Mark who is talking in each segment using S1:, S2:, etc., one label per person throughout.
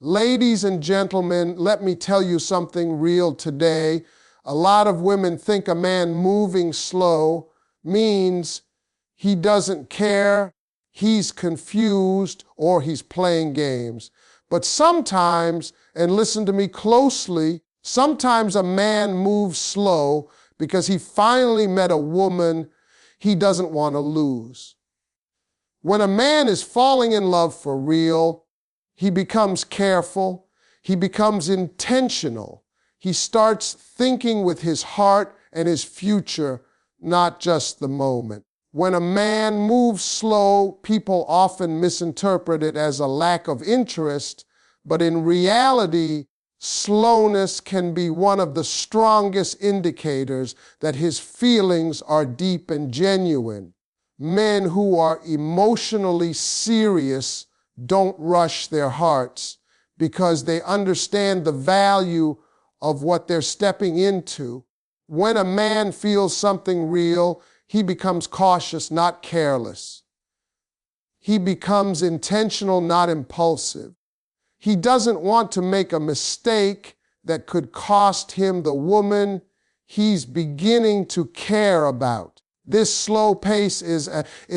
S1: Ladies and gentlemen, let me tell you something real today. A lot of women think a man moving slow means he doesn't care, he's confused, or he's playing games. But sometimes, and listen to me closely, sometimes a man moves slow because he finally met a woman he doesn't want to lose. When a man is falling in love for real, he becomes careful, he becomes intentional. He starts thinking with his heart and his future, not just the moment. When a man moves slow, people often misinterpret it as a lack of interest, but in reality, slowness can be one of the strongest indicators that his feelings are deep and genuine. Men who are emotionally serious don't rush their hearts because they understand the value of what they're stepping into. When a man feels something real, he becomes cautious, not careless. He becomes intentional, not impulsive. He doesn't want to make a mistake that could cost him the woman he's beginning to care about. This slow pace is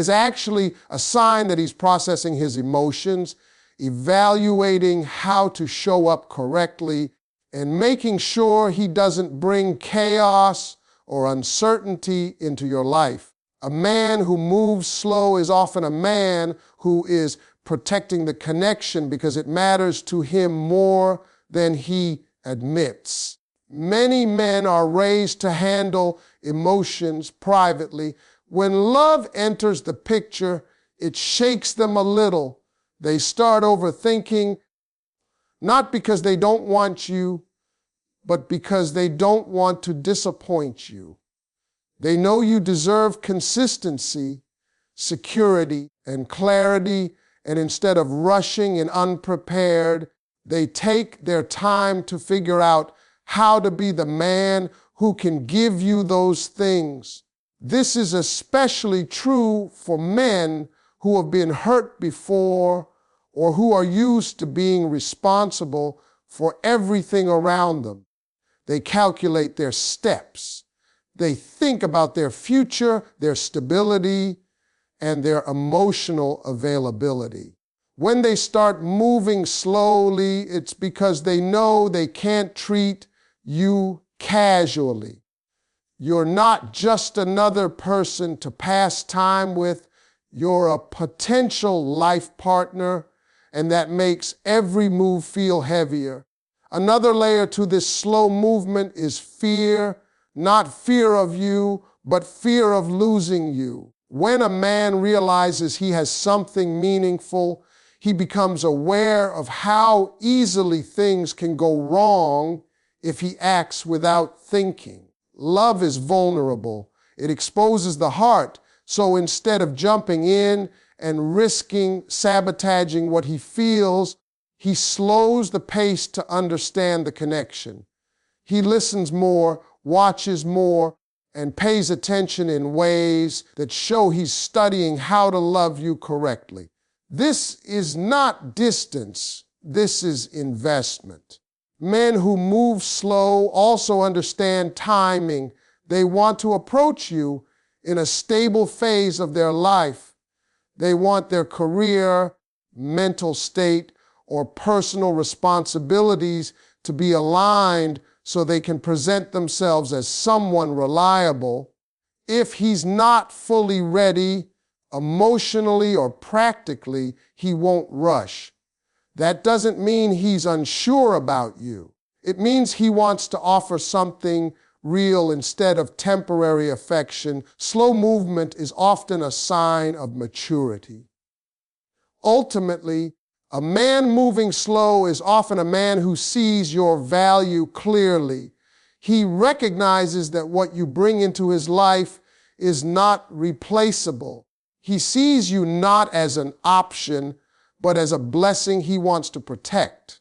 S1: actually a sign that he's processing his emotions, evaluating how to show up correctly, and making sure he doesn't bring chaos or uncertainty into your life. A man who moves slow is often a man who is protecting the connection because it matters to him more than he admits. Many men are raised to handle emotions privately. When love enters the picture, it shakes them a little. They start overthinking, not because they don't want you, but because they don't want to disappoint you. They know you deserve consistency, security, and clarity, and instead of rushing and unprepared, they take their time to figure out how to be the man who can give you those things. This is especially true for men who have been hurt before or who are used to being responsible for everything around them. They calculate their steps. They think about their future, their stability, and their emotional availability. When they start moving slowly, it's because they know they can't treat you casually. You're not just another person to pass time with. You're a potential life partner, and that makes every move feel heavier. Another layer to this slow movement is fear, not fear of you, but fear of losing you. When a man realizes he has something meaningful, he becomes aware of how easily things can go wrong if he acts without thinking. Love is vulnerable. It exposes the heart. So instead of jumping in and risking sabotaging what he feels, he slows the pace to understand the connection. He listens more, watches more, and pays attention in ways that show he's studying how to love you correctly. This is not distance. This is investment. Men who move slow also understand timing. They want to approach you in a stable phase of their life. They want their career, mental state, or personal responsibilities to be aligned so they can present themselves as someone reliable. If he's not fully ready, emotionally or practically, he won't rush. That doesn't mean he's unsure about you. It means he wants to offer something real instead of temporary affection. Slow movement is often a sign of maturity. Ultimately, a man moving slow is often a man who sees your value clearly. He recognizes that what you bring into his life is not replaceable. He sees you not as an option, but as a blessing he wants to protect.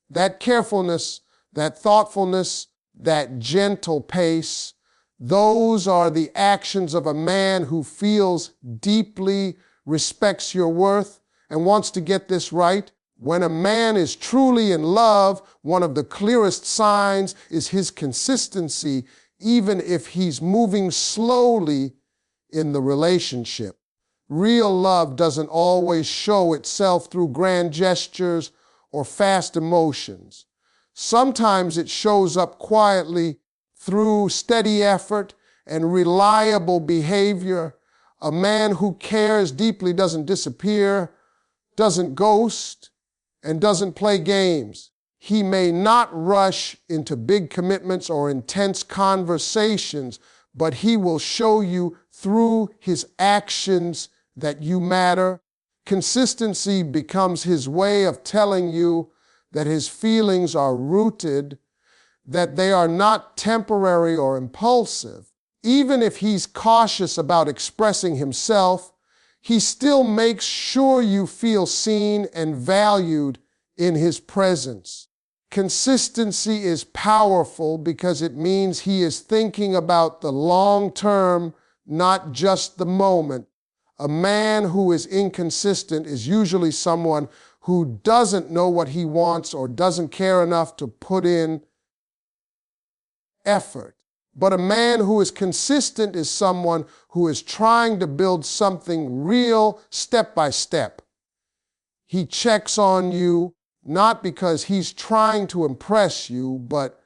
S1: That carefulness, that thoughtfulness, that gentle pace, those are the actions of a man who feels deeply, respects your worth, and wants to get this right. When a man is truly in love, one of the clearest signs is his consistency, even if he's moving slowly in the relationship. Real love doesn't always show itself through grand gestures or fast emotions. Sometimes it shows up quietly through steady effort and reliable behavior. A man who cares deeply doesn't disappear, doesn't ghost, and doesn't play games. He may not rush into big commitments or intense conversations, but he will show you through his actions that you matter. Consistency becomes his way of telling you that his feelings are rooted, that they are not temporary or impulsive. Even if he's cautious about expressing himself, he still makes sure you feel seen and valued in his presence. Consistency is powerful because it means he is thinking about the long term, not just the moment. A man who is inconsistent is usually someone who doesn't know what he wants or doesn't care enough to put in effort. But a man who is consistent is someone who is trying to build something real step by step. He checks on you not because he's trying to impress you, but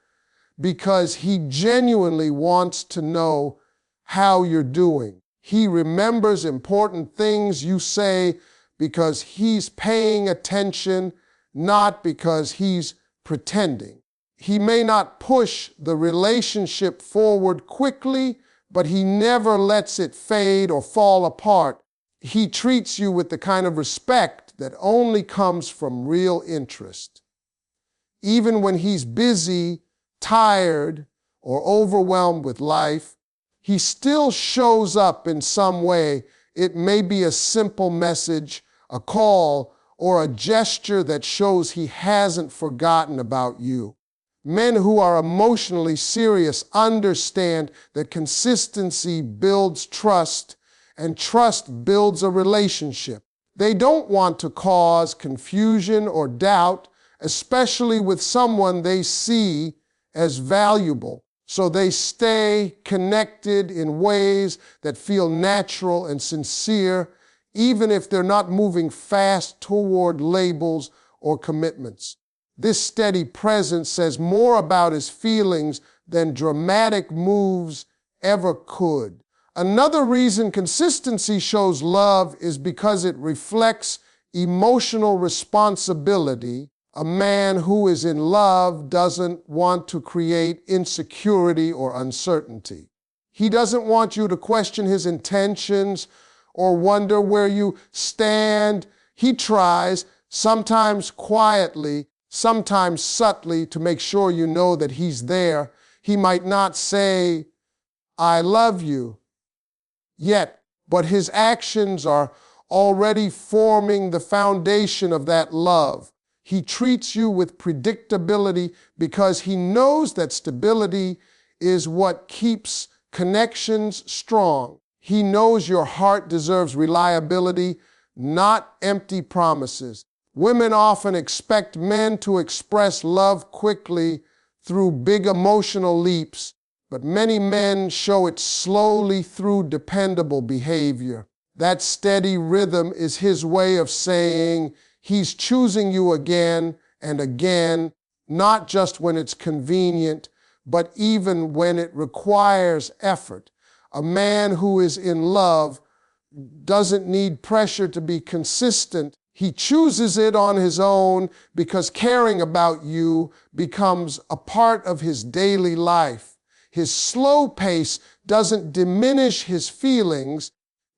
S1: because he genuinely wants to know how you're doing. He remembers important things you say because he's paying attention, not because he's pretending. He may not push the relationship forward quickly, but he never lets it fade or fall apart. He treats you with the kind of respect that only comes from real interest. Even when he's busy, tired, or overwhelmed with life, he still shows up in some way. It may be a simple message, a call, or a gesture that shows he hasn't forgotten about you. Men who are emotionally serious understand that consistency builds trust, and trust builds a relationship. They don't want to cause confusion or doubt, especially with someone they see as valuable. So they stay connected in ways that feel natural and sincere, even if they're not moving fast toward labels or commitments. This steady presence says more about his feelings than dramatic moves ever could. Another reason consistency shows love is because it reflects emotional responsibility. A man who is in love doesn't want to create insecurity or uncertainty. He doesn't want you to question his intentions or wonder where you stand. He tries, sometimes quietly, sometimes subtly, to make sure you know that he's there. He might not say, "I love you," yet, but his actions are already forming the foundation of that love. He treats you with predictability because he knows that stability is what keeps connections strong. He knows your heart deserves reliability, not empty promises. Women often expect men to express love quickly through big emotional leaps, but many men show it slowly through dependable behavior. That steady rhythm is his way of saying, he's choosing you again and again, not just when it's convenient, but even when it requires effort. A man who is in love doesn't need pressure to be consistent. He chooses it on his own because caring about you becomes a part of his daily life. His slow pace doesn't diminish his feelings,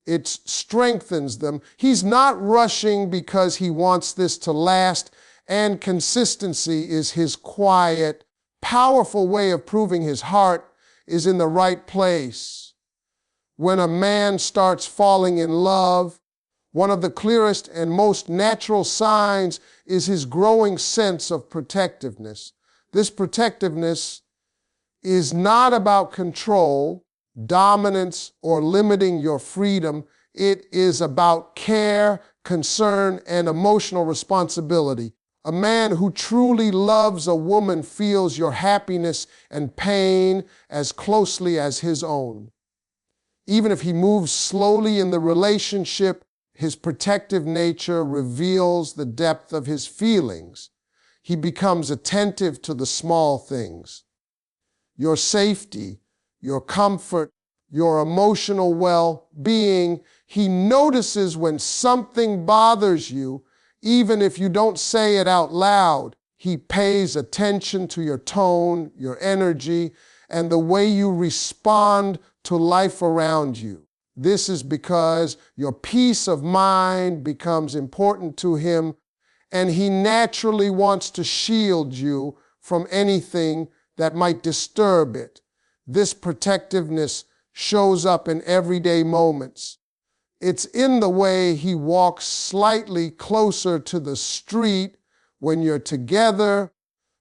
S1: it strengthens them. He's not rushing because he wants this to last, and consistency is his quiet, powerful way of proving his heart is in the right place. When a man starts falling in love, one of the clearest and most natural signs is his growing sense of protectiveness. This protectiveness is not about control, dominance, or limiting your freedom. It is about care, concern, and emotional responsibility. A man who truly loves a woman feels your happiness and pain as closely as his own. Even if he moves slowly in the relationship, his protective nature reveals the depth of his feelings. He becomes attentive to the small things. Your safety, your comfort, your emotional well-being. He notices when something bothers you, even if you don't say it out loud. He pays attention to your tone, your energy, and the way you respond to life around you. This is because your peace of mind becomes important to him, and he naturally wants to shield you from anything that might disturb it. This protectiveness shows up in everyday moments. It's in the way he walks slightly closer to the street when you're together,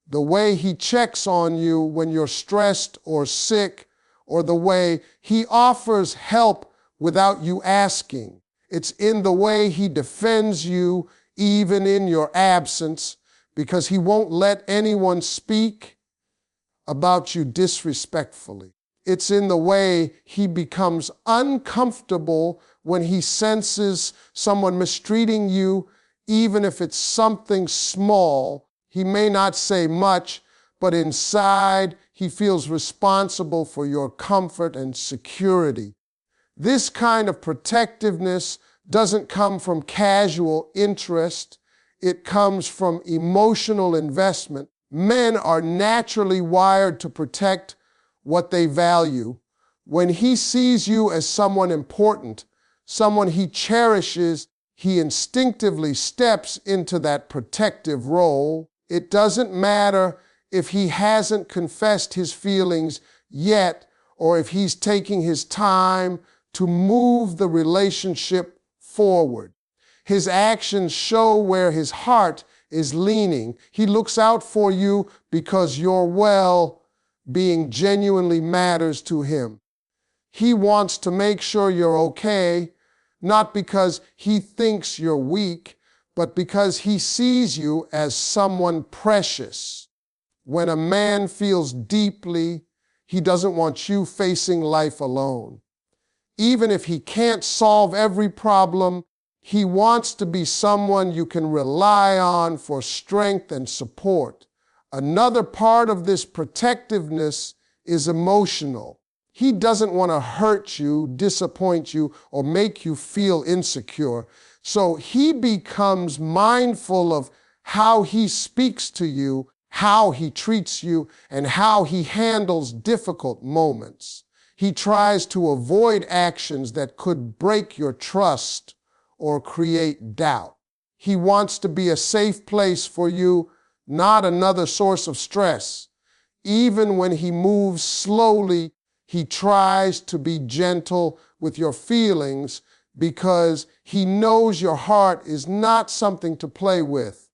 S1: the way he checks on you when you're stressed or sick, or the way he offers help without you asking. It's in the way he defends you even in your absence, because he won't let anyone speak about you disrespectfully. It's in the way he becomes uncomfortable when he senses someone mistreating you, even if it's something small. He may not say much, but inside he feels responsible for your comfort and security. This kind of protectiveness doesn't come from casual interest. It comes from emotional investment. Men are naturally wired to protect what they value. When he sees you as someone important, someone he cherishes, he instinctively steps into that protective role. It doesn't matter if he hasn't confessed his feelings yet, or if he's taking his time to move the relationship forward. His actions show where his heart is leaning. He looks out for you because your well-being genuinely matters to him. He wants to make sure you're okay, not because he thinks you're weak, but because he sees you as someone precious. When a man feels deeply, he doesn't want you facing life alone. Even if he can't solve every problem, he wants to be someone you can rely on for strength and support. Another part of this protectiveness is emotional. He doesn't want to hurt you, disappoint you, or make you feel insecure. So he becomes mindful of how he speaks to you, how he treats you, and how he handles difficult moments. He tries to avoid actions that could break your trust or create doubt. He wants to be a safe place for you, not another source of stress. Even when he moves slowly, he tries to be gentle with your feelings because he knows your heart is not something to play with.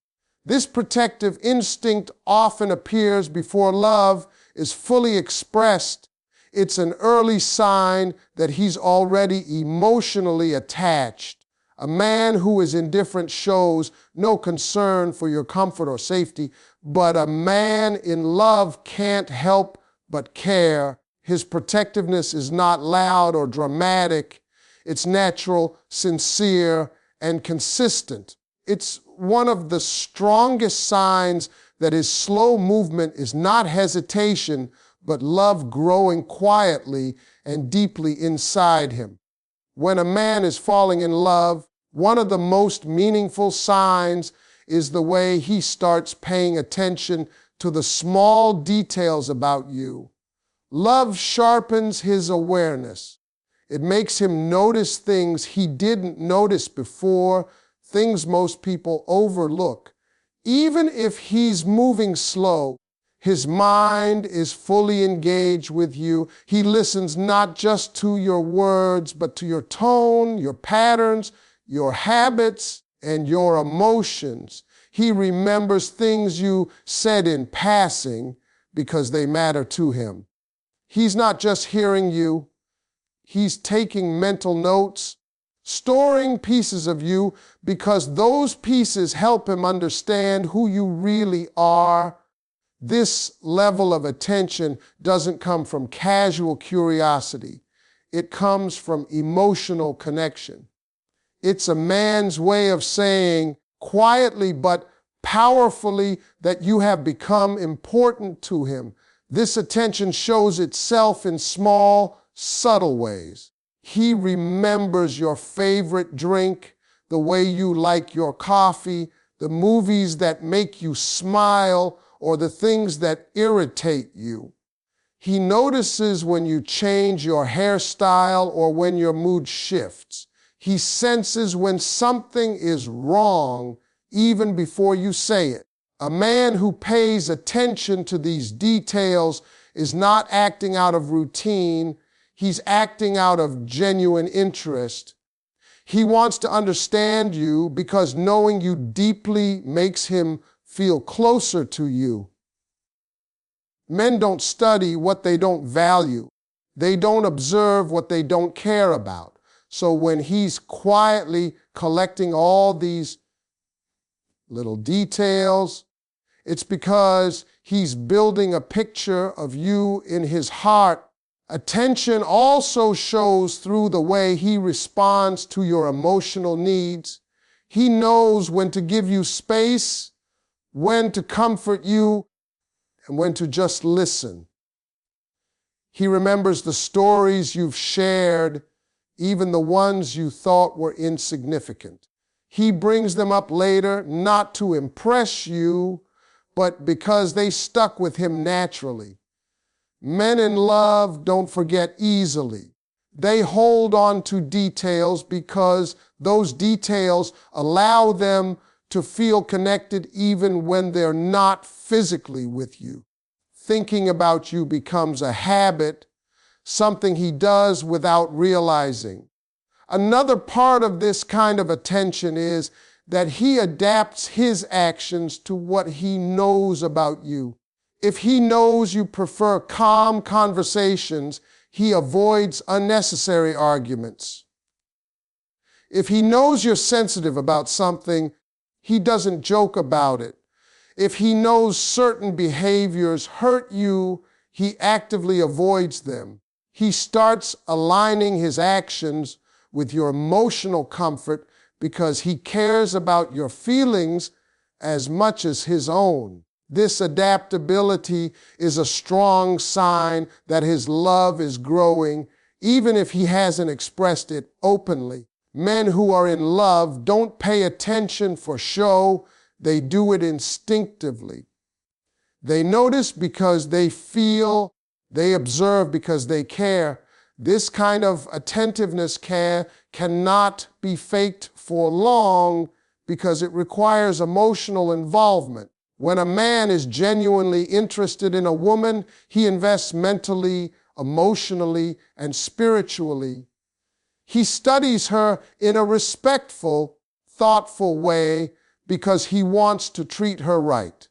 S1: This protective instinct often appears before love is fully expressed. It's an early sign that he's already emotionally attached. A man who is indifferent shows no concern for your comfort or safety, but a man in love can't help but care. His protectiveness is not loud or dramatic. It's natural, sincere, and consistent. It's one of the strongest signs that his slow movement is not hesitation, but love growing quietly and deeply inside him. When a man is falling in love, one of the most meaningful signs is the way he starts paying attention to the small details about you. Love sharpens his awareness. It makes him notice things he didn't notice before, things most people overlook. Even if he's moving slow, his mind is fully engaged with you. He listens not just to your words, but to your tone, your patterns, your habits, and your emotions. He remembers things you said in passing because they matter to him. He's not just hearing you, he's taking mental notes. storing pieces of you because those pieces help him understand who you really are. This level of attention doesn't come from casual curiosity. It comes from emotional connection. It's a man's way of saying quietly but powerfully that you have become important to him. This attention shows itself in small, subtle ways. He remembers your favorite drink, the way you like your coffee, the movies that make you smile, or the things that irritate you. He notices when you change your hairstyle or when your mood shifts. He senses when something is wrong even before you say it. A man who pays attention to these details is not acting out of routine. He's acting out of genuine interest. He wants to understand you because knowing you deeply makes him feel closer to you. Men don't study what they don't value. They don't observe what they don't care about. So when he's quietly collecting all these little details, it's because he's building a picture of you in his heart. Attention also shows through the way he responds to your emotional needs. He knows when to give you space, when to comfort you, and when to just listen. He remembers the stories you've shared, even the ones you thought were insignificant. He brings them up later, not to impress you, but because they stuck with him naturally. Men in love don't forget easily. They hold on to details because those details allow them to feel connected even when they're not physically with you. Thinking about you becomes a habit, something he does without realizing. Another part of this kind of attention is that he adapts his actions to what he knows about you. If he knows you prefer calm conversations, he avoids unnecessary arguments. If he knows you're sensitive about something, he doesn't joke about it. If he knows certain behaviors hurt you, he actively avoids them. He starts aligning his actions with your emotional comfort because he cares about your feelings as much as his own. This adaptability is a strong sign that his love is growing, even if he hasn't expressed it openly. Men who are in love don't pay attention for show, they do it instinctively. They notice because they feel, they observe because they care. This kind of attentiveness cannot be faked for long because it requires emotional involvement. When a man is genuinely interested in a woman, he invests mentally, emotionally, and spiritually. He studies her in a respectful, thoughtful way because he wants to treat her right.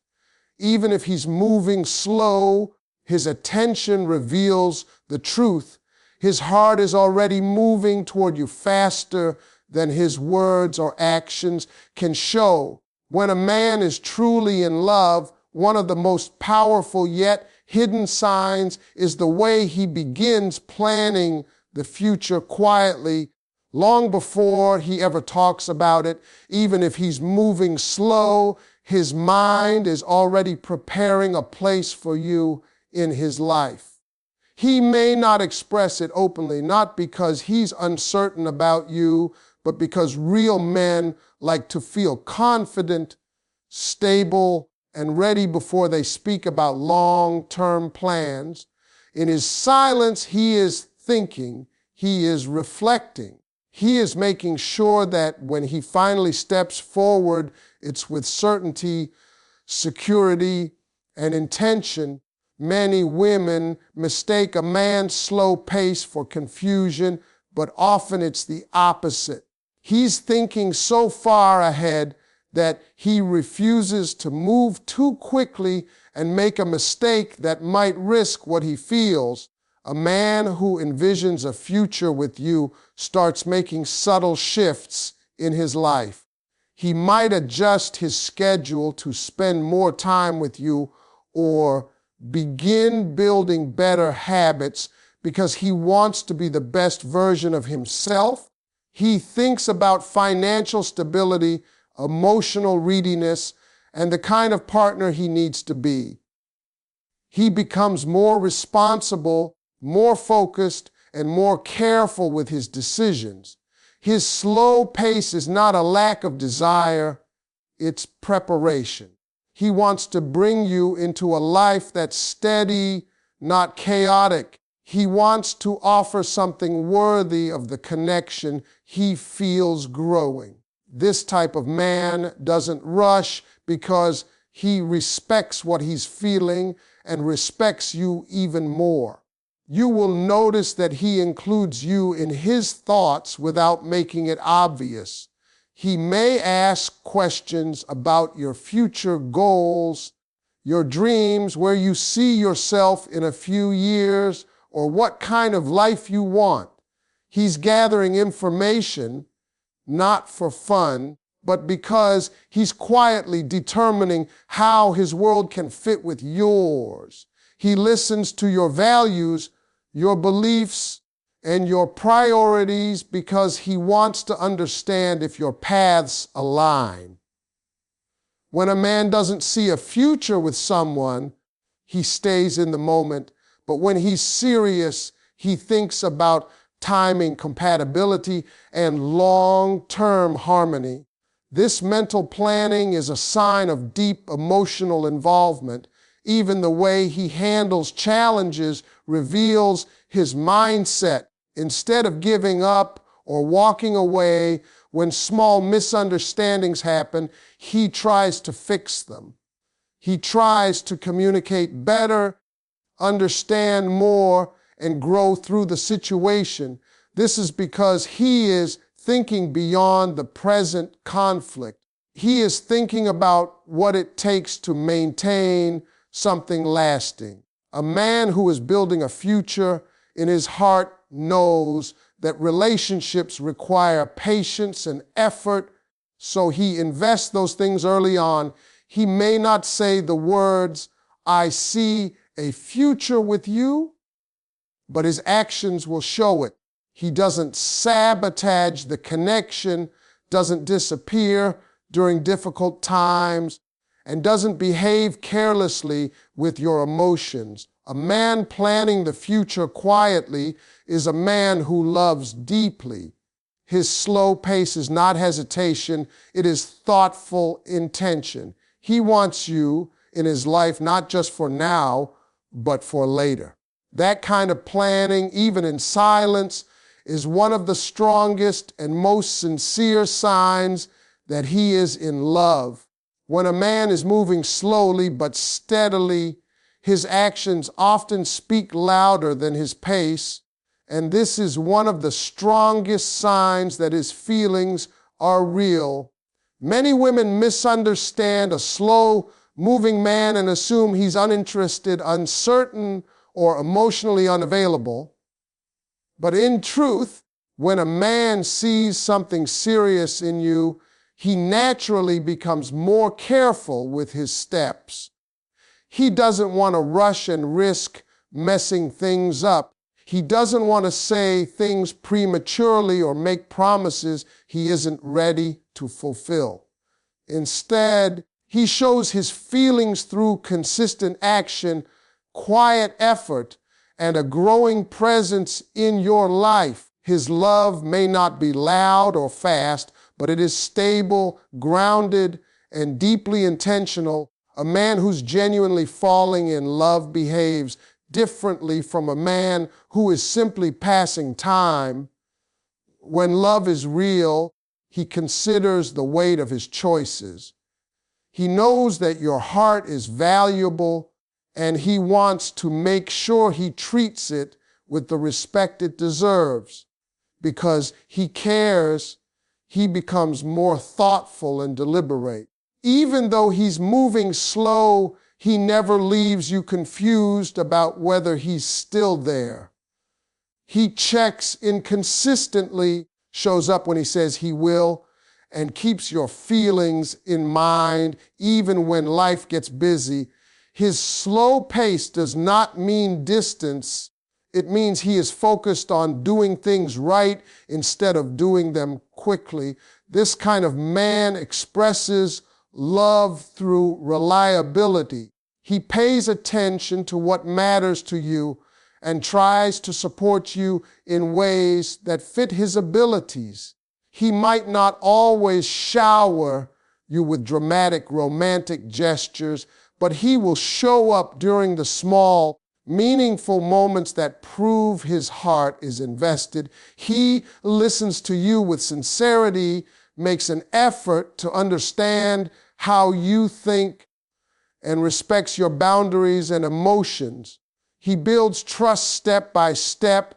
S1: Even if he's moving slow, his attention reveals the truth. His heart is already moving toward you faster than his words or actions can show. When a man is truly in love, one of the most powerful yet hidden signs is the way he begins planning the future quietly, long before he ever talks about it. Even if he's moving slow, his mind is already preparing a place for you in his life. He may not express it openly, not because he's uncertain about you, but because real men like to feel confident, stable, and ready before they speak about long-term plans. In his silence, he is thinking, he is reflecting. He is making sure that when he finally steps forward, it's with certainty, security, and intention. Many women mistake a man's slow pace for confusion, but often it's the opposite. He's thinking so far ahead that he refuses to move too quickly and make a mistake that might risk what he feels. A man who envisions a future with you starts making subtle shifts in his life. He might adjust his schedule to spend more time with you or begin building better habits because he wants to be the best version of himself. He thinks about financial stability, emotional readiness, and the kind of partner he needs to be. He becomes more responsible, more focused, and more careful with his decisions. His slow pace is not a lack of desire, it's preparation. He wants to bring you into a life that's steady, not chaotic. He wants to offer something worthy of the connection he feels growing. This type of man doesn't rush because he respects what he's feeling and respects you even more. You will notice that he includes you in his thoughts without making it obvious. He may ask questions about your future goals, your dreams, where you see yourself in a few years, or what kind of life you want. He's gathering information, not for fun, but because he's quietly determining how his world can fit with yours. He listens to your values, your beliefs, and your priorities because he wants to understand if your paths align. When a man doesn't see a future with someone, he stays in the moment, but when he's serious, he thinks about timing, compatibility, and long-term harmony. This mental planning is a sign of deep emotional involvement. Even the way he handles challenges reveals his mindset. Instead of giving up or walking away when small misunderstandings happen, he tries to fix them. He tries to communicate better, understand more, and grow through the situation. This is because he is thinking beyond the present conflict. He is thinking about what it takes to maintain something lasting. A man who is building a future in his heart knows that relationships require patience and effort, so he invests those things early on. He may not say the words, "I see a future with you," but his actions will show it. He doesn't sabotage the connection, doesn't disappear during difficult times, and doesn't behave carelessly with your emotions. A man planning the future quietly is a man who loves deeply. His slow pace is not hesitation, it is thoughtful intention. He wants you in his life not just for now, but for later. That kind of planning, even in silence, is one of the strongest and most sincere signs that he is in love. When a man is moving slowly but steadily, his actions often speak louder than his pace, and this is one of the strongest signs that his feelings are real. Many women misunderstand a slow-moving man and assume he's uninterested, uncertain, or emotionally unavailable. But in truth, when a man sees something serious in you, he naturally becomes more careful with his steps. He doesn't want to rush and risk messing things up. He doesn't want to say things prematurely or make promises he isn't ready to fulfill. Instead, he shows his feelings through consistent action, quiet effort, and a growing presence in your life. His love may not be loud or fast, but it is stable, grounded, and deeply intentional. A man who's genuinely falling in love behaves differently from a man who is simply passing time. When love is real, he considers the weight of his choices. He knows that your heart is valuable, and he wants to make sure he treats it with the respect it deserves. Because he cares, he becomes more thoughtful and deliberate. Even though he's moving slow, He never leaves you confused about whether he's still there. He checks in consistently, shows up when he says he will, and keeps your feelings in mind even when life gets busy. His slow pace does not mean distance. It means he is focused on doing things right instead of doing them quickly. This kind of man expresses love through reliability. He pays attention to what matters to you and tries to support you in ways that fit his abilities. He might not always shower you with dramatic romantic gestures, but he will show up during the small, meaningful moments that prove his heart is invested. He listens to you with sincerity, makes an effort to understand how you think, and respects your boundaries and emotions. He builds trust step by step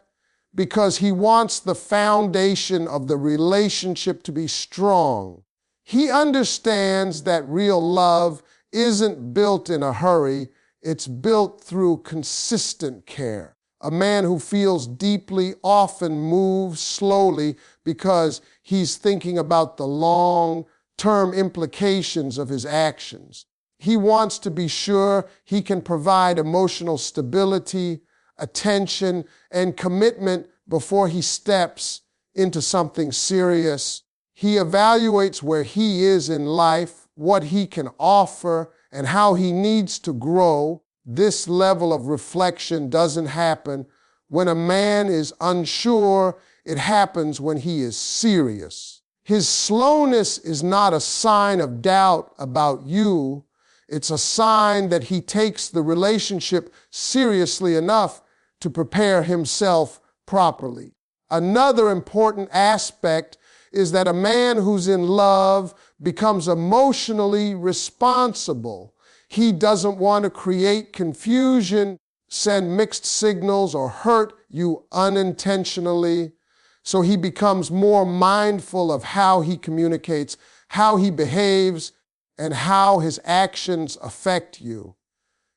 S1: because he wants the foundation of the relationship to be strong. He understands that real love isn't built in a hurry, it's built through consistent care. A man who feels deeply often moves slowly because he's thinking about the long-term implications of his actions. He wants to be sure he can provide emotional stability, attention, and commitment before he steps into something serious. He evaluates where he is in life, what he can offer, and how he needs to grow. This level of reflection doesn't happen when a man is unsure. It happens when he is serious. His slowness is not a sign of doubt about you. It's a sign that he takes the relationship seriously enough to prepare himself properly. Another important aspect is that a man who's in love becomes emotionally responsible. He doesn't want to create confusion, send mixed signals, or hurt you unintentionally. So he becomes more mindful of how he communicates, how he behaves, and how his actions affect you.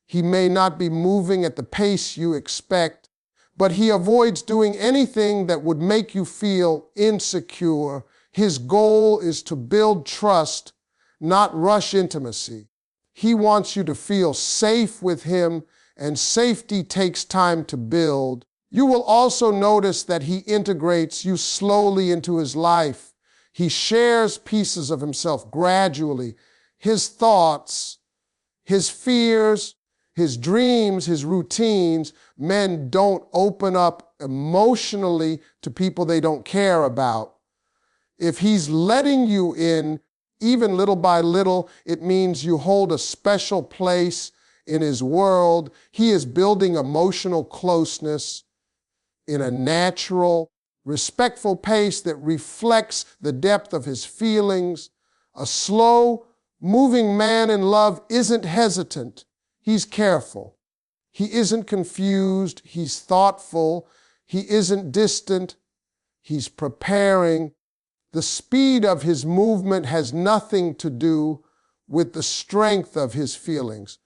S1: He may not be moving at the pace you expect, but he avoids doing anything that would make you feel insecure. His goal is to build trust, not rush intimacy. He wants you to feel safe with him, and safety takes time to build. You will also notice that he integrates you slowly into his life. He shares pieces of himself gradually. His thoughts, his fears, his dreams, his routines. Men don't open up emotionally to people they don't care about. If he's letting you in, even little by little, it means you hold a special place in his world. He is building emotional closeness in a natural, respectful pace that reflects the depth of his feelings. A slow, moving man in love isn't hesitant. He's careful. He isn't confused. He's thoughtful. He isn't distant. He's preparing. The speed of his movement has nothing to do with the strength of his feelings.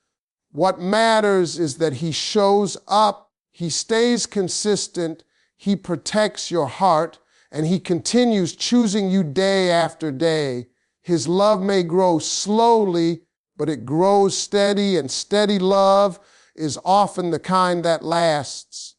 S1: What matters is that he shows up, he stays consistent, he protects your heart, and he continues choosing you day after day. His love may grow slowly, but it grows steady, and steady love is often the kind that lasts.